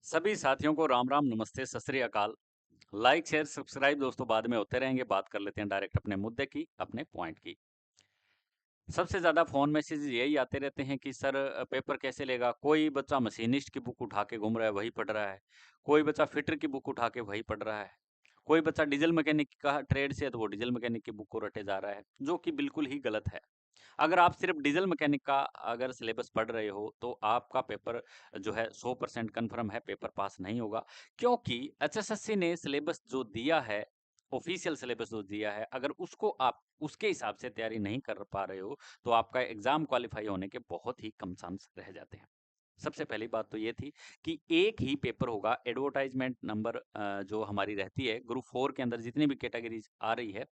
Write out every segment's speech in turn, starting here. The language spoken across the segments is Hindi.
सभी साथियों को राम राम नमस्ते सत श्री अकाल। लाइक शेयर सब्सक्राइब दोस्तों बाद में होते रहेंगे। बात कर लेते हैं डायरेक्ट अपने मुद्दे की, अपने पॉइंट की। सबसे ज्यादा फोन मैसेज यही आते रहते हैं कि सर पेपर कैसे लेगा। कोई बच्चा मशीनिस्ट की बुक उठा के घूम रहा है, वही पढ़ रहा है। कोई बच्चा फिटर की बुक उठा के वही पढ़ रहा है। कोई बच्चा डीजल मैकेनिक का ट्रेड से है तो वो डीजल मैकेनिक की बुक को रटे जा रहा है, जो कि बिल्कुल ही गलत है। अगर आप सिर्फ डीजल मैकेनिक का अगर सिलेबस पढ़ रहे हो तो आपका पेपर जो है 100% कन्फर्म है, पेपर पास नहीं होगा। क्योंकि एचएसएससी ने सिलेबस जो दिया है, ऑफिशियल सिलेबस जो दिया है, अगर उसको आप उसके हिसाब से तैयारी नहीं कर पा रहे हो तो आपका एग्जाम क्वालिफाई होने के बहुत ही कम चांस रह जाते हैं। सबसे पहली बात तो ये थी कि एक ही पेपर होगा। एडवर्टाइजमेंट नंबर जो हमारी रहती है ग्रुप 4 के अंदर जितनी भी कैटेगरीज आ रही है,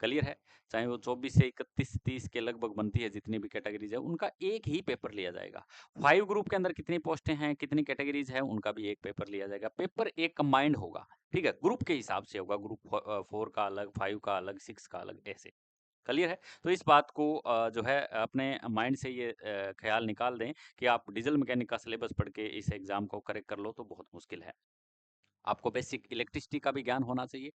क्लियर है, चाहे वो 24 से 31 30 के लगभग बनती है, जितनी भी कैटेगरीज है उनका एक ही पेपर लिया जाएगा। 5 ग्रुप के अंदर कितनी पोस्टें हैं, कितनी कैटेगरीज है, उनका भी एक पेपर लिया जाएगा। पेपर एक कंबाइंड होगा, ठीक है, ग्रुप के हिसाब से होगा। ग्रुप 4 का अलग, 5 का अलग, 6 का अलग, ऐसे। क्लियर है। तो इस बात को जो है अपने माइंड से ये ख्याल निकाल दें कि आप डीजल मैकेनिक का सिलेबस पढ़ के इस एग्जाम को करेक्ट कर लो तो बहुत मुश्किल है। आपको बेसिक इलेक्ट्रिसिटी का भी ज्ञान होना चाहिए।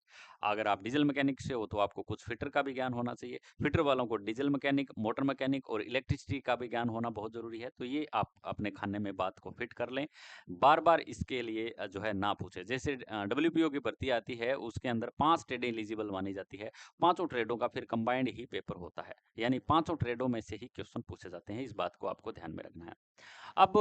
अगर आप डीजल मैकेनिक से हो तो आपको कुछ फिटर का भी ज्ञान होना चाहिए। फिटर वालों को डीजल मैकेनिक, मोटर मैकेनिक और इलेक्ट्रिसिटी का भी ज्ञान होना बहुत ज़रूरी है। तो ये आप अपने खाने में बात को फिट कर लें। बार-बार इसके लिए जो है ना पूछें। जैसे डब्ल्यूपीओ की भर्ती आती है, उसके अंदर 5 ट्रेडें एलिजिबल मानी जाती है। पाँचों ट्रेडों का फिर कंबाइंड ही पेपर होता है। यानी पाँचों ट्रेडों में से ही क्वेश्चन पूछे जाते हैं। इस बात को आपको ध्यान में रखना है। अब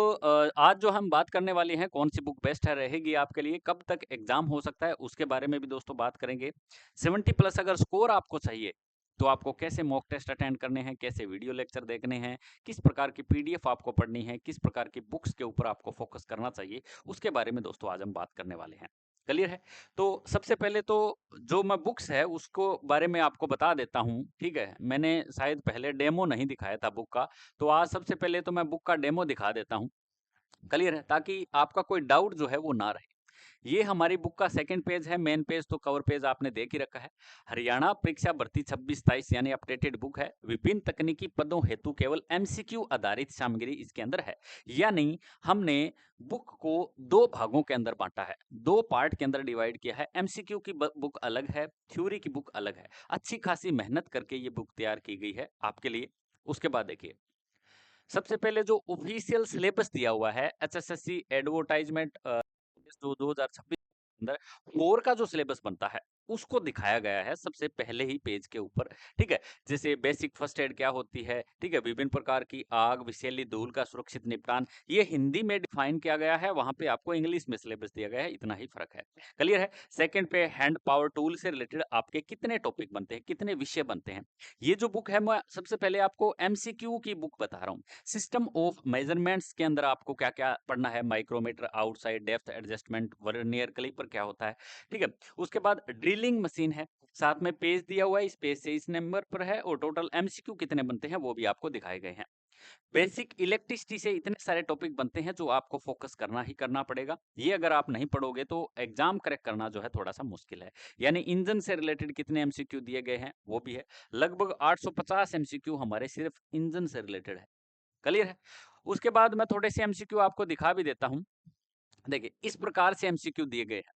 आज जो हम बात करने वाले हैं कौन सी बुक बेस्ट है रहेगी आपके लिए, कब तक एग्जाम हो सकता है, उसके बारे में भी दोस्तों बात करेंगे। 70 प्लस अगर स्कोर आपको चाहिए तो आपको कैसे मॉक टेस्ट अटेंड करने हैं, कैसे वीडियो लेक्चर देखने हैं, किस प्रकार की पीडीएफ आपको पढ़नी है, किस प्रकार की बुक्स के ऊपर आपको फोकस करना चाहिए, उसके बारे में दोस्तों आज हम बात करने वाले हैं। क्लियर है। तो सबसे पहले तो जो मैं बुक्स है उसको बारे में आपको बता देता हूँ, ठीक है। मैंने शायद पहले डेमो नहीं दिखाया था बुक का, तो आज सबसे पहले तो मैं बुक का डेमो दिखा देता हूँ। क्लियर है, ताकि आपका कोई डाउट जो है वो ना रहे। ये हमारी बुक का सेकंड पेज है। मेन पेज तो कवर पेज आपने देख ही रखा है। हरियाणा परीक्षा भर्ती 26-27 यानी अपडेटेड बुक है। विभिन्न तकनीकी पदों हेतु केवल एमसीक्यू आधारित सामग्री इसके अंदर है। यानी हमने बुक को दो भागों के अंदर बांटा है, दो पार्ट के अंदर डिवाइड किया है। एमसीक्यू की बुक अलग है, थ्योरी की बुक अलग है। अच्छी खासी मेहनत करके ये बुक तैयार की गई है आपके लिए। उसके बाद देखिए, सबसे पहले जो ऑफिशियल सिलेबस दिया हुआ है एचएसएससी एडवर्टाइजमेंट जो 2026 के अंदर 4 का जो सिलेबस बनता है उसको दिखाया गया है सबसे पहले ही पेज के ऊपर, ठीक है। जैसे बेसिक फर्स्ट एड क्या होती है, ठीक है, विभिन्न प्रकार की आग, विषैली धूल का सुरक्षित निपटान, ये हिंदी में डिफाइन किया गया है, वहां पे आपको इंग्लिश में सिलेबस दिया गया है, इतना ही फर्क है। क्लियर है। सेकंड पे हैंड पावर टूल से रिलेटेड आपके कितने टॉपिक बनते हैं, कितने विषय बनते हैं। ये जो बुक है मैं सबसे पहले आपको एमसीक्यू की बुक बता रहा हूँ। सिस्टम ऑफ मेजरमेंट्स के अंदर आपको क्या क्या पढ़ना है, micrometer, outside depth adjustment, vernier caliper क्या होता है, ठीक है। उसके बाद ड्रिलिंग मशीन है, साथ में पेज दिया हुआ है, इस पेज से इस नंबर पर है, और टोटल एमसीक्यू कितने बनते हैं वो भी आपको दिखाए गए हैं। बेसिक इलेक्ट्रिसिटी से इतने सारे टॉपिक बनते हैं जो आपको फोकस करना ही करना पड़ेगा। ये अगर आप नहीं पढ़ोगे तो एग्जाम करेक्ट करना जो है थोड़ा सा मुश्किल है। यानी इंजन से रिलेटेड कितने एमसीक्यू दिए गए हैं वो भी है। लगभग 850 एमसीक्यू हमारे सिर्फ इंजन से रिलेटेड है। क्लियर है। उसके बाद मैं थोड़े से एमसीक्यू आपको दिखा भी देता हूं। देखिए, इस प्रकार से एमसीक्यू दिए गए हैं।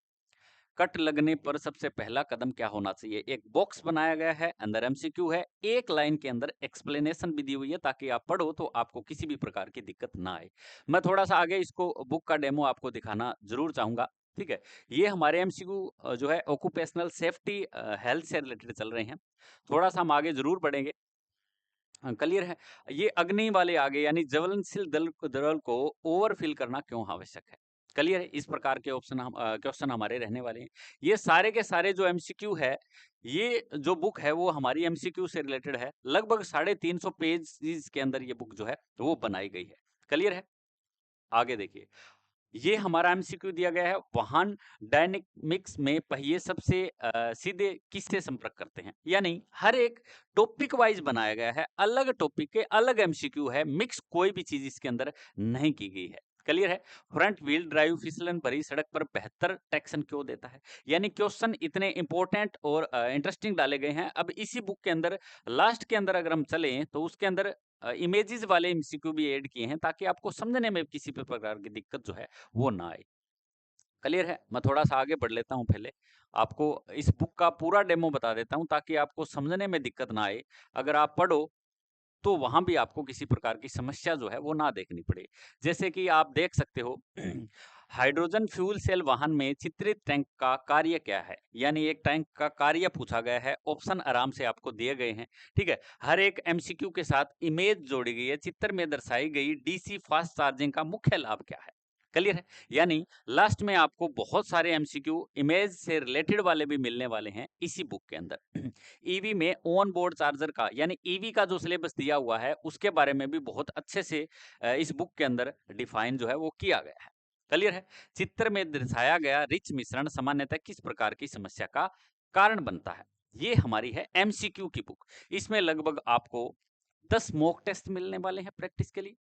कट लगने पर सबसे पहला कदम क्या होना चाहिए। एक बॉक्स बनाया गया है, अंदर एमसीक्यू है, एक लाइन के अंदर एक्सप्लेनेशन भी दी हुई है ताकि आप पढ़ो तो आपको किसी भी प्रकार की दिक्कत ना आए। मैं थोड़ा सा आगे इसको बुक का डेमो आपको दिखाना जरूर चाहूंगा, ठीक है। ये हमारे एमसीक्यू जो है ऑक्यूपेशनल सेफ्टी हेल्थ से रिलेटेड चल रहे हैं। थोड़ा सा हम आगे जरूर बढ़ेंगे। क्लियर है। ये अग्नि वाले आगे यानी ज्वलनशील द्रव को ओवरफिल करना क्यों आवश्यक है। क्लियर है। इस प्रकार के ऑप्शन हम क्वेश्चन हमारे रहने वाले हैं। ये सारे के सारे जो एमसीक्यू है, ये जो बुक है वो हमारी एमसीक्यू से रिलेटेड है। लगभग 350 पेज के अंदर ये बुक जो है वो बनाई गई है। क्लियर है। आगे देखिए, ये हमारा एमसीक्यू दिया गया है। वाहन डायनेमिक्स में पहिए सबसे सीधे किससे संपर्क करते हैं। यानी हर एक टॉपिक वाइज बनाया गया है, अलग टॉपिक के अलग एमसीक्यू है, मिक्स कोई भी चीज इसके अंदर नहीं की गई है। क्लियर है। फ्रंट व्हील ड्राइव फिसलन भरी सड़क पर बेहतर ट्रैक्शन क्यों देता है। यानी क्वेश्चन इतने इंपॉर्टेंट और इंटरेस्टिंग डाले गए हैं। अब इसी बुक के अंदर लास्ट के अंदर अगर हम चलें तो उसके अंदर इमेजेस वाले एमसीक्यू भी ऐड किए हैं ताकि आपको समझने में किसी भी प्रकार की दिक्कत जो है वो ना आए। क्लियर है? मैं थोड़ा-सा आगे बढ़ लेता हूँ पहले। आपको इस बुक का पूरा डेमो बता देता हूँ ताकि आपको समझने में दिक्कत ना आए। अगर आप पढ़ो तो वहाँ भी आपको किसी प्रकार की समस्या जो है वो ना देखनी पड़े। जैसे कि आप देख सकते हो हाइड्रोजन फ्यूल सेल वाहन में चित्रित टैंक का कार्य क्या है? यानी एक टैंक का कार्य पूछा गया है, ऑप्शन आराम से आपको दिए गए हैं, ठीक है? हर एक एमसीक्यू के साथ इमेज जोड़ी गई है, चित्र में दर्शाई गई डीसी फास्ट चार्जिंग का मुख्य लाभ क्या है? क्लियर है? यानी लास्ट में आपको बहुत सारे एमसीक्यू इमेज से रिलेटेड वाले भी मिलने वाले हैं इसी बुक के अंदर। ईवी में ऑन बोर्ड चार्जर का यानी ईवी का जो सिलेबस दिया हुआ है उसके बारे में भी बहुत अच्छे से इस बुक के अंदर डिफाइन जो है वो किया गया है। क्लियर है? चित्र में दर्शाया गया रिच मिश्रण सामान्यतः किस प्रकार की समस्या का कारण बनता है? ये हमारी है एमसीक्यू की बुक। इसमें लगभग आपको 10 मॉक टेस्ट मिलने वाले हैं प्रैक्टिस के लिए।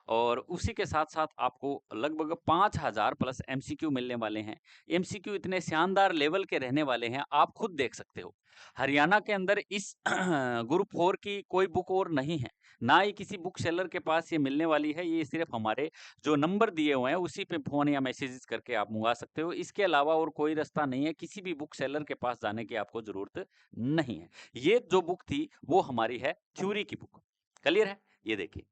और उसी के साथ-साथ आपको लगभग 5000 प्लस एमसीक्यू मिलने वाले हैं। एमसीक्यू इतने शानदार लेवल के रहने वाले हैं, आप खुद देख सकते हो। हरियाणा के अंदर इस ग्रुप 4 की कोई बुक और नहीं है। ना ही किसी बुक सेलर के पास ये मिलने वाली है, ये सिर्फ़ हमारे जो नंबर दिए हुए हैं, उसी पे फ़ोन या मैसेजेस करके आप मँगवा सकते हो। इसके अलावा और कोई रास्ता नहीं है, किसी भी बुक सेलर के पास जाने की आपको ज़रूरत नहीं है। ये जो बुक थी, वो हमारी है थ्योरी की बुक। क्लियर है? ये देखिए।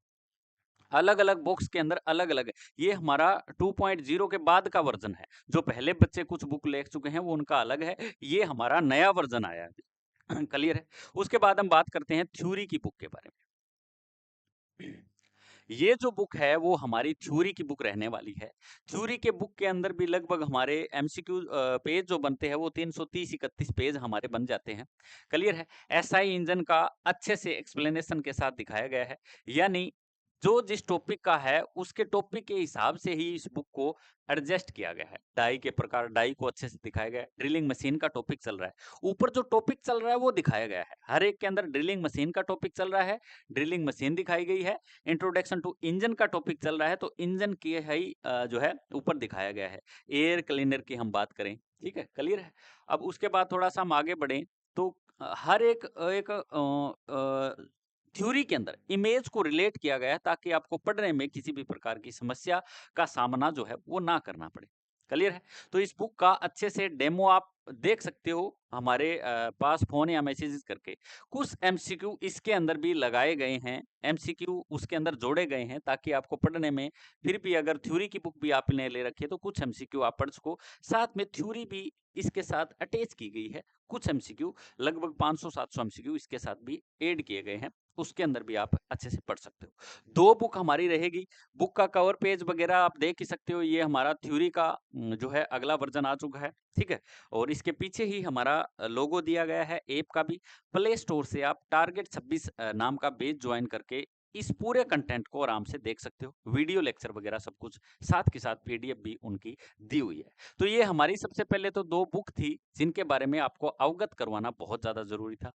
अलग-अलग बॉक्स के अंदर अलग-अलग है। ये हमारा 2.0 के बाद का वर्ज़न है। जो पहले बच्चे कुछ बुक ले चुके हैं, वो उनका अलग है। ये हमारा नया वर्ज़न आया है अभी। क्लियर है? उसके बाद हम बात करते हैं थ्योरी की बुक के बारे में। ये जो बुक है, वो हमारी थ्योरी की बुक रहने वाली है। थ्योरी के बुक के अंदर भी लगभग हमारे एमसीक्यू पेज जो बनते हैं, वो 330-31 पेज हमारे बन जाते हैं। क्लियर है? एसआई इंजन का अच्छे से एक्सप्लेनेशन के साथ दिखाया गया है। यानी जो जिस टॉपिक का है, उसके टॉपिक के हिसाब से ही इस बुक को एडजस्ट किया गया है। डाई के प्रकार डाई को अच्छे से दिखाया गया है। ड्रिलिंग मशीन का टॉपिक चल रहा है। ऊपर जो टॉपिक चल रहा है, वो दिखाया गया है। हर एक के अंदर ड्रिलिंग मशीन का टॉपिक चल रहा है, ड्रिलिंग मशीन दिखाई गई है। इंट्रोडक्शन टू इंजन का टॉपिक चल रहा है, तो इंजन की है ही जो है ऊपर दिखाया गया है। एयर क्लीनर की हम बात करें, ठीक है? क्लियर है? अब उसके बाद थोड़ा-सा हम आगे बढ़ें, तो हर एक थ्योरी के अंदर इमेज को रिलेट किया गया है ताकि आपको पढ़ने में किसी भी प्रकार की समस्या का सामना जो है वो ना करना पड़े। क्लियर है? तो इस बुक का अच्छे से डेमो आप देख सकते हो हमारे पास फ़ोन या मैसेजेस करके। कुछ एमसीक्यू इसके अंदर भी लगाए गए हैं, एमसीक्यू उसके अंदर जोड़े गए हैं ताकि आपको पढ़ने में फिर भी अगर थ्योरी की बुक भी आपने ले रखी है तो कुछ एमसीक्यू आप पढ़ सको। साथ में थ्योरी भी इसके साथ अटैच की गई है। कुछ एमसीक्यू लगभग 500-700 एमसीक्यू इसके साथ भी ऐड किए गए हैं। उसके अंदर भी आप अच्छे से पढ़ सकते हो। 2 बुक हमारी रहेगी। बुक का कवर पेज वगैरह आप देख ही सकते हो, ये हमारा थ्योरी का जो है अगला वर्ज़न आ चुका है, ठीक है? और इसके पीछे ही हमारा लोगो दिया गया है ऐप का भी। प्ले स्टोर से आप टारगेट 26 नाम का पेज जॉइन करके इस पूरे कंटेंट को आराम से देख सकते हो। वीडियो लेक्चर वगैरह सब कुछ साथ के साथ पीडीएफ भी उनकी दी हुई है। तो ये हमारी सबसे पहले तो 2 बुक थी, जिनके बारे में आपको अवगत करवाना बहुत ज़्यादा ज़रूरी था।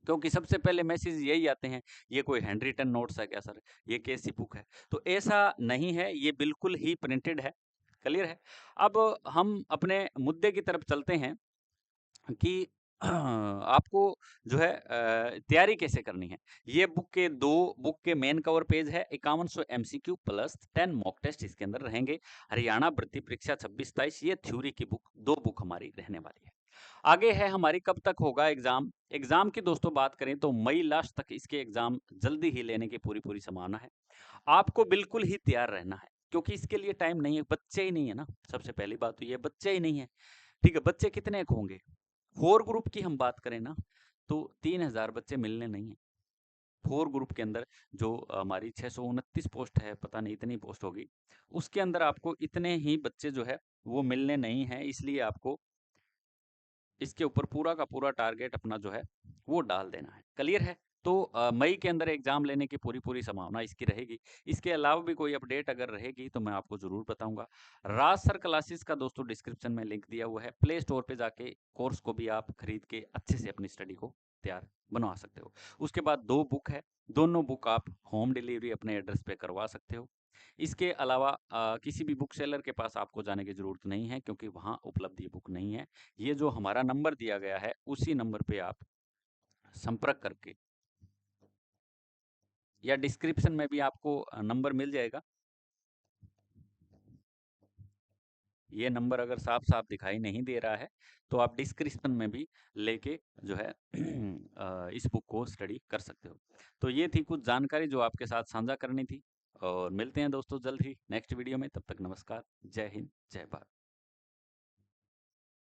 क्योंकि सबसे पहले मैसेज यही आते हैं, ये कोई हैंड रिटन नोट्स है क्या सर? ये कैसी बुक है? तो ऐसा नहीं है, ये बिल्कुल ही प्रिंटेड है। क्लियर है? अब हम अपने मुद्दे की तरफ चलते हैं कि आपको जो है तैयारी कैसे करनी है। ये बुक के मेन कवर पेज है, 5100 एमसीक्यू प्लस 10 मॉक टेस्ट इसके अंदर रहेंगे। हरियाणा भर्ती परीक्षा 26-27 ये थ्योरी की बुक 2 बुक हमारी रहने वाली है। आगे है हमारी कब तक होगा एग्ज़ाम। एग्ज़ाम की दोस्तों बात करें तो मई लास्ट तक इसके एग्ज़ाम जल्दी ही लेने की पूरी-पूरी संभावना है। आपको बिल्कुल ही तैयार रहना है, क्योंकि इसके लिए टाइम नहीं है, बच्चे ही नहीं है ना, सबसे पहली बात तो ये बच्चे ही नहीं है, ठीक है? बच्चे कितने क होंगे? 4 ग्रुप की हम बात करें ना, तो 3000 बच्चे मिलने नहीं है। 4 ग्रुप के अंदर जो हमारी 629 पोस्ट है, पता नहीं इतनी पोस्ट होगी, उसके अंदर आपको इतने ही बच्चे जो है, वो मिलने नहीं हैं, इसलिए आपको इसके ऊपर पूरा का पूरा टारगेट अपना जो है वो डाल देना है। क्लियर है? तो मई के अंदर एग्ज़ाम लेने की पूरी-पूरी संभावना इसकी रहेगी। इसके अलावा भी कोई अपडेट अगर रहेगी तो मैं आपको ज़रूर बताऊँगा। राज सर क्लासेस का दोस्तों डिस्क्रिप्शन में लिंक दिया हुआ है। प्ले स्टोर पे जाके कोर्स को भी आप खरीद के अच्छे से अपनी स्टडी को तैयार बनवा सकते हो। उसके बाद 2 बुक है, दोनों बुक आप होम डिलीवरी अपने एड्रेस पे करवा सकते हो। इसके अलावा किसी भी बुक सेलर के पास आपको जाने की ज़रूरत नहीं है क्योंकि वहाँ उपलब्ध ये बुक नहीं है। ये जो हमारा नंबर दिया गया है, उसी नंबर पे आप संपर्क करके या डिस्क्रिप्शन में भी आपको नंबर मिल जाएगा। ये नंबर अगर साफ-साफ दिखाई नहीं दे रहा है, तो आप डिस्क्रिप्शन में भी लेके जो है इस बुक को स्टडी कर सकते हो। तो ये थी कुछ जानकारी जो आपके साथ साझा करनी थी और मिलते हैं दोस्तों जल्द ही नेक्स्ट वीडियो में। तब तक नमस्कार, जय हिंद, जय भारत।